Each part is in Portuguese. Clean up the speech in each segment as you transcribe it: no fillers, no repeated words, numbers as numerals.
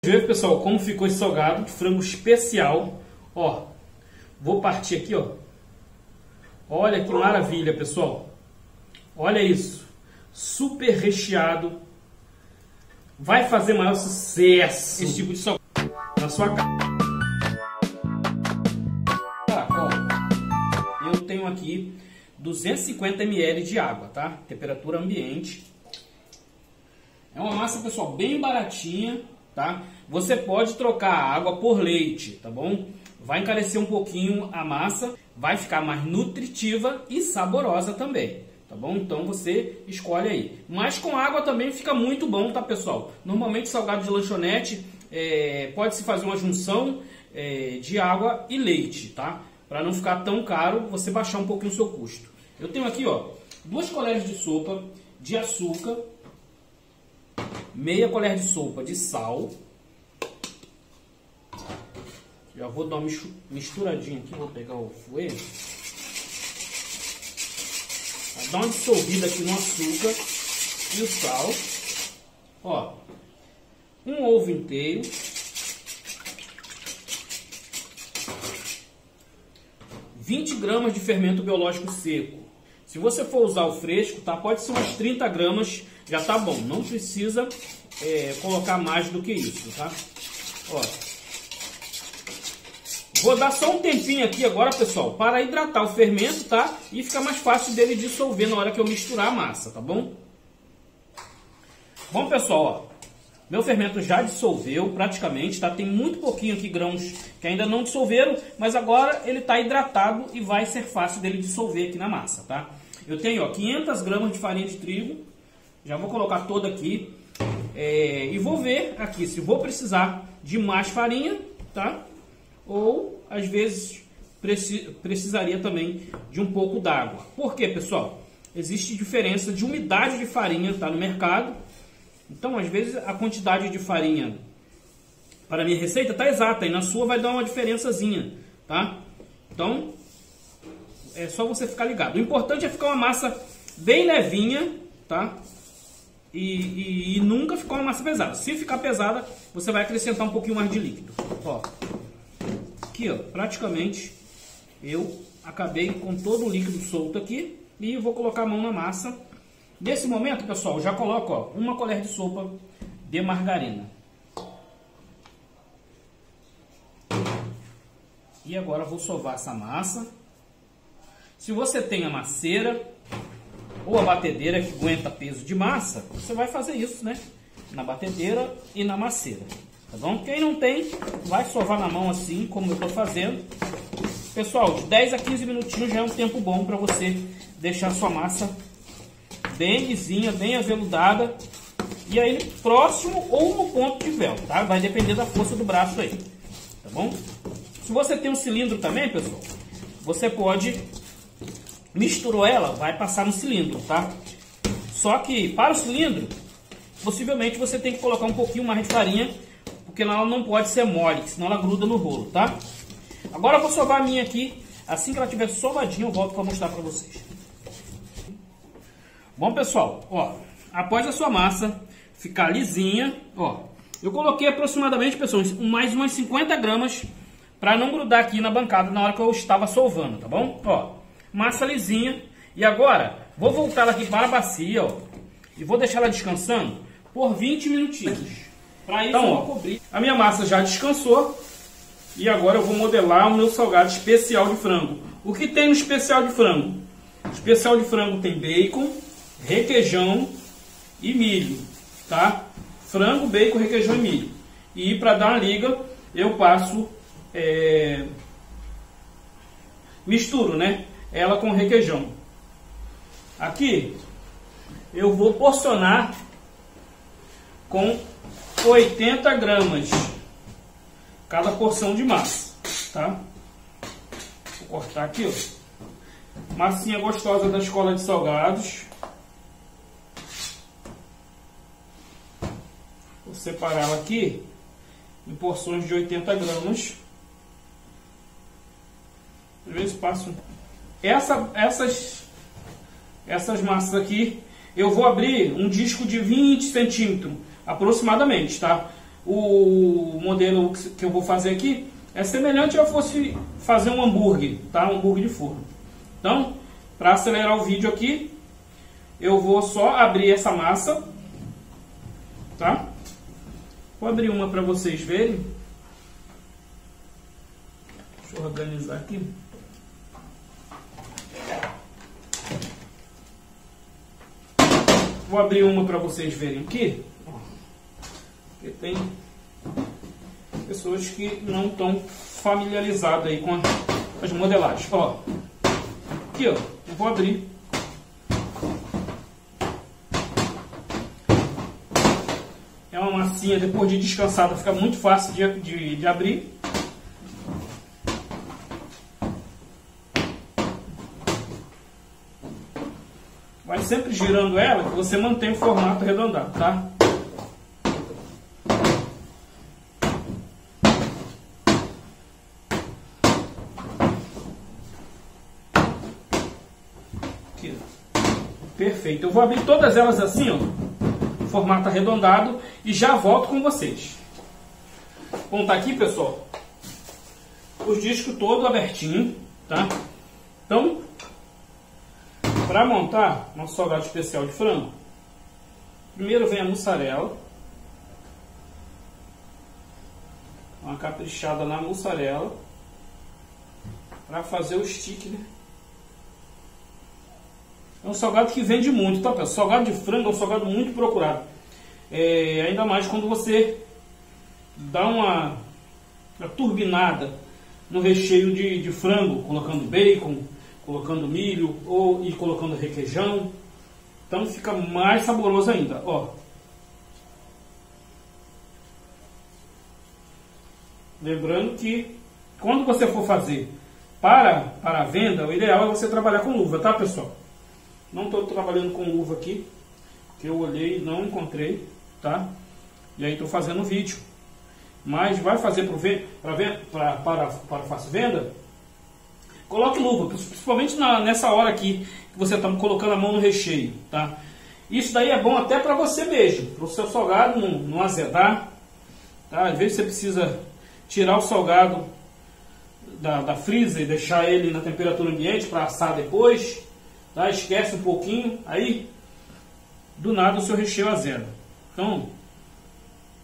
Deixa eu ver, pessoal, como ficou esse salgado de frango especial. Ó, vou partir aqui, ó. Olha que maravilha, pessoal. Olha isso. Super recheado. Vai fazer maior sucesso esse tipo de salgado na sua casa. Ó, eu tenho aqui 250 ml de água, tá? Temperatura ambiente. É uma massa, pessoal, bem baratinha, tá? Você pode trocar a água por leite, tá bom? Vai encarecer um pouquinho a massa, vai ficar mais nutritiva e saborosa também, tá bom? Então você escolhe aí. Mas com água também fica muito bom, tá, pessoal? Normalmente salgado de lanchonete pode-se fazer uma junção de água e leite, tá? Para não ficar tão caro, você baixar um pouquinho o seu custo. Eu tenho aqui, ó, 2 colheres de sopa de açúcar, meia colher de sopa de sal. Já vou dar uma misturadinha aqui, vou pegar o fouet. Dar uma dissolvida aqui no açúcar e o sal. Ó, um ovo inteiro. gramas de fermento biológico seco. Se você for usar o fresco, tá? Pode ser umas 30 gramas, já tá bom. Não precisa colocar mais do que isso, tá? Ó. Vou dar só um tempinho aqui agora, pessoal, para hidratar o fermento, tá? E fica mais fácil dele dissolver na hora que eu misturar a massa, tá bom? Bom, pessoal, ó, meu fermento já dissolveu praticamente, tá? Tem muito pouquinho aqui grãos que ainda não dissolveram, mas agora ele tá hidratado e vai ser fácil dele dissolver aqui na massa, tá? Eu tenho, ó, 500 gramas de farinha de trigo, já vou colocar toda aqui e vou ver aqui se vou precisar de mais farinha, tá? Ou, às vezes, precisaria também de um pouco d'água. Por quê, pessoal? Existe diferença de umidade de farinha, tá, no mercado. Então, às vezes, a quantidade de farinha para a minha receita tá exata. E na sua vai dar uma diferençazinha, tá? Então, é só você ficar ligado. O importante é ficar uma massa bem levinha, tá? E nunca ficar uma massa pesada. Se ficar pesada, você vai acrescentar um pouquinho mais de líquido. Ó. Aqui, ó, praticamente eu acabei com todo o líquido solto aqui e vou colocar a mão na massa. Nesse momento, pessoal, eu já coloco, ó, 1 colher de sopa de margarina. E agora eu vou sovar essa massa. Se você tem a masseira ou a batedeira que aguenta peso de massa, você vai fazer isso, né? Na batedeira e na masseira. Tá bom? Quem não tem, vai sovar na mão assim, como eu estou fazendo. Pessoal, de 10 a 15 minutinhos já é um tempo bom para você deixar a sua massa bem lisinha, bem aveludada. E aí, próximo ou no ponto de véu, tá? Vai depender da força do braço aí, tá bom? Se você tem um cilindro também, pessoal, você pode misturar ela, vai passar no cilindro, tá? Só que para o cilindro, possivelmente você tem que colocar um pouquinho mais de farinha, porque ela não pode ser mole, senão ela gruda no rolo, tá? Agora eu vou sovar a minha aqui. Assim que ela estiver sovadinha, eu volto para mostrar para vocês. Bom, pessoal, ó, após a sua massa ficar lisinha, ó, eu coloquei aproximadamente, pessoal, mais umas 50 gramas para não grudar aqui na bancada na hora que eu estava sovando, tá bom? Ó, massa lisinha. E agora, vou voltar ela aqui para a bacia, ó, e vou deixar ela descansando por 20 minutinhos. Para isso, então, ó, cobrir. A minha massa já descansou e agora eu vou modelar o meu salgado especial de frango. O que tem no especial de frango? O especial de frango tem bacon, requeijão e milho, tá? Frango, bacon, requeijão e milho. E para dar uma liga, eu passo, misturo, né? Ela com requeijão. Aqui eu vou porcionar com 80 gramas cada porção de massa, tá? Vou cortar aqui, ó. Massinha gostosa da Escola de Salgados. Vou separar ela aqui em porções de 80 gramas. Às vezes passo. Essas massas aqui, eu vou abrir um disco de 20 centímetros aproximadamente, tá? o modelo que eu vou fazer aqui é semelhante ao fosse fazer um hambúrguer, tá? Um hambúrguer de forno. Então, para acelerar o vídeo aqui, eu vou só abrir essa massa, tá? Vou abrir uma para vocês verem. Deixa eu organizar aqui. Vou abrir uma para vocês verem aqui. Porque tem pessoas que não estão familiarizadas aí com as modelagens. Ó, aqui, ó, eu vou abrir. É uma massinha, depois de descansada, fica muito fácil de abrir. Vai sempre girando ela, que você mantém o formato arredondado, tá? Aqui. Perfeito. Eu vou abrir todas elas assim, ó, formato arredondado, e já volto com vocês. Bom, tá aqui, pessoal, os discos todos abertinhos, tá? Então, para montar nosso salgado especial de frango, primeiro vem a mussarela, uma caprichada na mussarela, para fazer o stick, né? É um salgado que vende muito, tá, pessoal? Salgado de frango é um salgado muito procurado. Ainda mais quando você dá uma turbinada no recheio de frango, colocando bacon, colocando milho e colocando requeijão. Então fica mais saboroso ainda. Ó. Lembrando que quando você for fazer para a venda, o ideal é você trabalhar com luva, tá, pessoal? Não estou trabalhando com luva aqui, porque eu olhei e não encontrei, tá? E aí estou fazendo vídeo. Mas vai fazer para fácil venda, coloque luva, principalmente nessa hora aqui que você está colocando a mão no recheio, tá? Isso daí é bom até para você mesmo, para o seu salgado não azedar, tá? Às vezes você precisa tirar o salgado da freezer e deixar ele na temperatura ambiente para assar depois, tá? Esquece um pouquinho, aí do nada o seu recheio azeda. Então,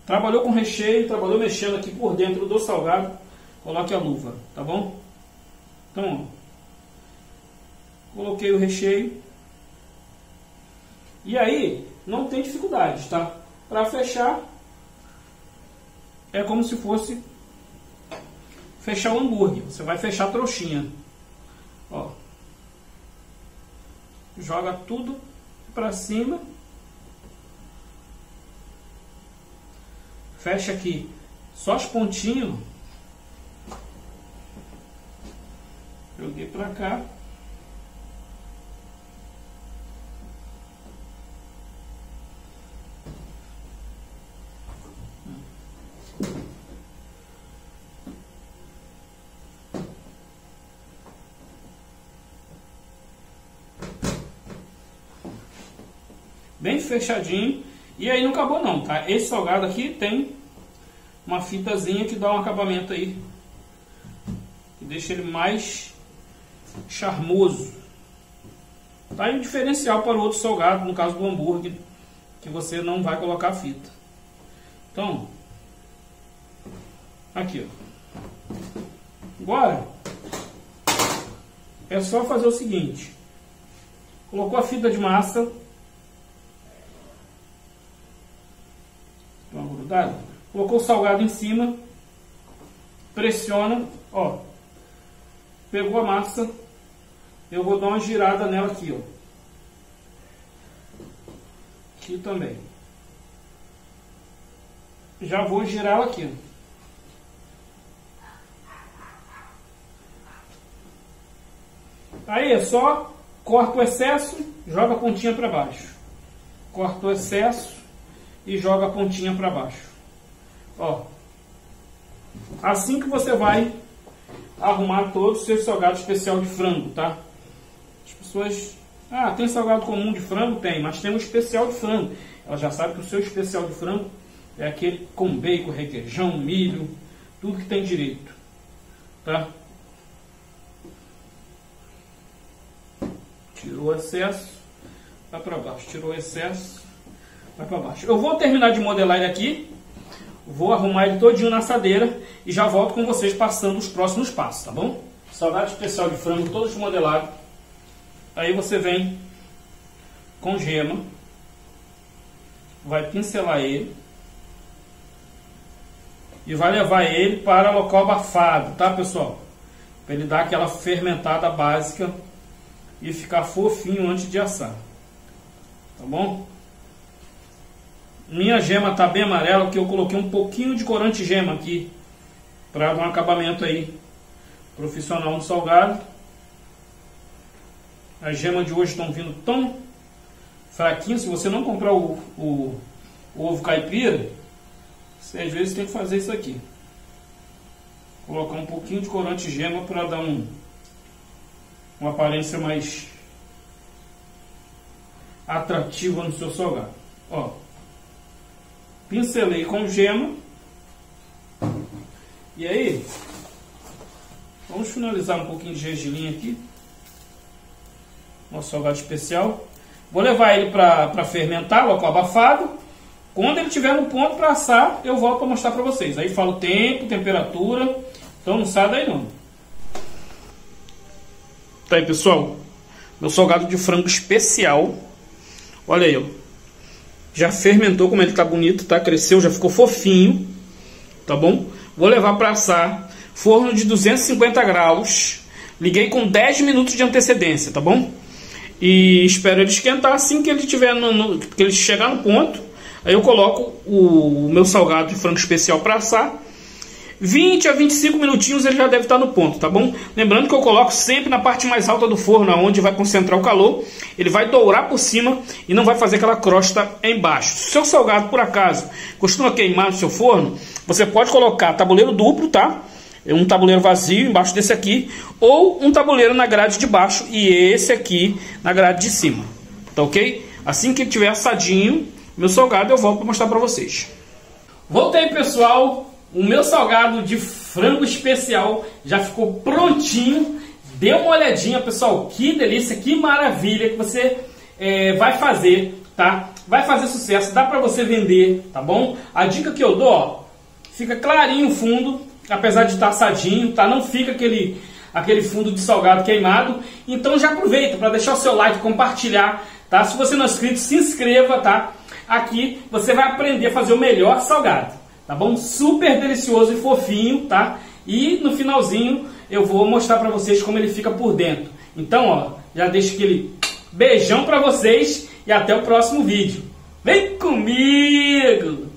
trabalhou com recheio, trabalhou mexendo aqui por dentro do salgado, coloque a luva, tá bom? Então, ó, coloquei o recheio. E aí, não tem dificuldade, tá? Para fechar, é como se fosse fechar o hambúrguer. Você vai fechar a trouxinha. Ó. Joga tudo para cima. Fecha aqui só os pontinhos. Joguei para cá. Bem fechadinho. E aí não acabou não, tá? Esse salgado aqui tem uma fitazinha que dá um acabamento aí, que deixa ele mais charmoso. Tá aí um diferencial para o outro salgado, no caso do hambúrguer, que você não vai colocar fita. Então, aqui, ó. Agora é só fazer o seguinte: colocou a fita de massa, colocou o salgado em cima, pressiona, ó, pegou a massa, eu vou dar uma girada nela aqui, ó, aqui também, já vou girar ela aqui, aí é só corta o excesso, joga a pontinha para baixo, corta o excesso e joga a pontinha para baixo. Ó, assim que você vai arrumar todo o seu salgado especial de frango, tá? As pessoas, tem salgado comum de frango? Tem, mas tem um especial de frango. Ela já sabe que o seu especial de frango É aquele com bacon, requeijão, milho, tudo que tem direito, tá? Tirou o excesso, vai para baixo. Tirou o excesso, vai para baixo. Eu vou terminar de modelar ele aqui, vou arrumar ele todinho na assadeira e já volto com vocês passando os próximos passos, tá bom? Salgado especial de frango todos modelados. Aí você vem com gema, vai pincelar ele e vai levar ele para local abafado, tá, pessoal? Para ele dar aquela fermentada básica e ficar fofinho antes de assar, tá bom? Minha gema tá bem amarela porque eu coloquei um pouquinho de corante gema aqui para dar um acabamento aí profissional no salgado. As gemas de hoje estão vindo tão fraquinho. Se você não comprar o ovo caipira, você às vezes tem que fazer isso aqui, colocar um pouquinho de corante gema para dar uma aparência mais atrativa no seu salgado. Ó, pincelei com gema. E aí vamos finalizar um pouquinho de gergelim aqui, nosso salgado especial. Vou levar ele para fermentar, local abafado. Quando ele estiver no ponto para assar, eu volto para mostrar para vocês. Aí falo tempo, temperatura. Então não sai daí não. Tá aí, pessoal. Meu salgado de frango especial. Olha aí, ó. Já fermentou, como ele tá bonito, tá? Cresceu, já ficou fofinho. Tá bom? Vou levar para assar. Forno de 250 graus. Liguei com 10 minutos de antecedência, tá bom? E espero ele esquentar. Assim que ele tiver que ele chegar no ponto, aí eu coloco o meu salgado de frango especial para assar. 20 a 25 minutinhos ele já deve estar no ponto, tá bom? Lembrando que eu coloco sempre na parte mais alta do forno, onde vai concentrar o calor. Ele vai dourar por cima e não vai fazer aquela crosta embaixo. Se o seu salgado, por acaso, costuma queimar no seu forno, você pode colocar tabuleiro duplo, tá? Um tabuleiro vazio embaixo desse aqui, ou um tabuleiro na grade de baixo e esse aqui na grade de cima, tá ok? Assim que tiver assadinho meu salgado, eu volto para mostrar para vocês. Voltei, pessoal. O meu salgado de frango especial já ficou prontinho. Dê uma olhadinha, pessoal. Que delícia, que maravilha que você vai fazer, tá? Vai fazer sucesso, dá para você vender, tá bom? A dica que eu dou, ó, fica clarinho o fundo, apesar de estar assadinho, tá? Não fica aquele fundo de salgado queimado. Então já aproveita para deixar o seu like, compartilhar, tá? Se você não é inscrito, se inscreva, tá? Aqui você vai aprender a fazer o melhor salgado, tá bom? Super delicioso e fofinho, tá? E no finalzinho eu vou mostrar para vocês como ele fica por dentro. Então, ó, já deixo aquele beijão para vocês e até o próximo vídeo. Vem comigo!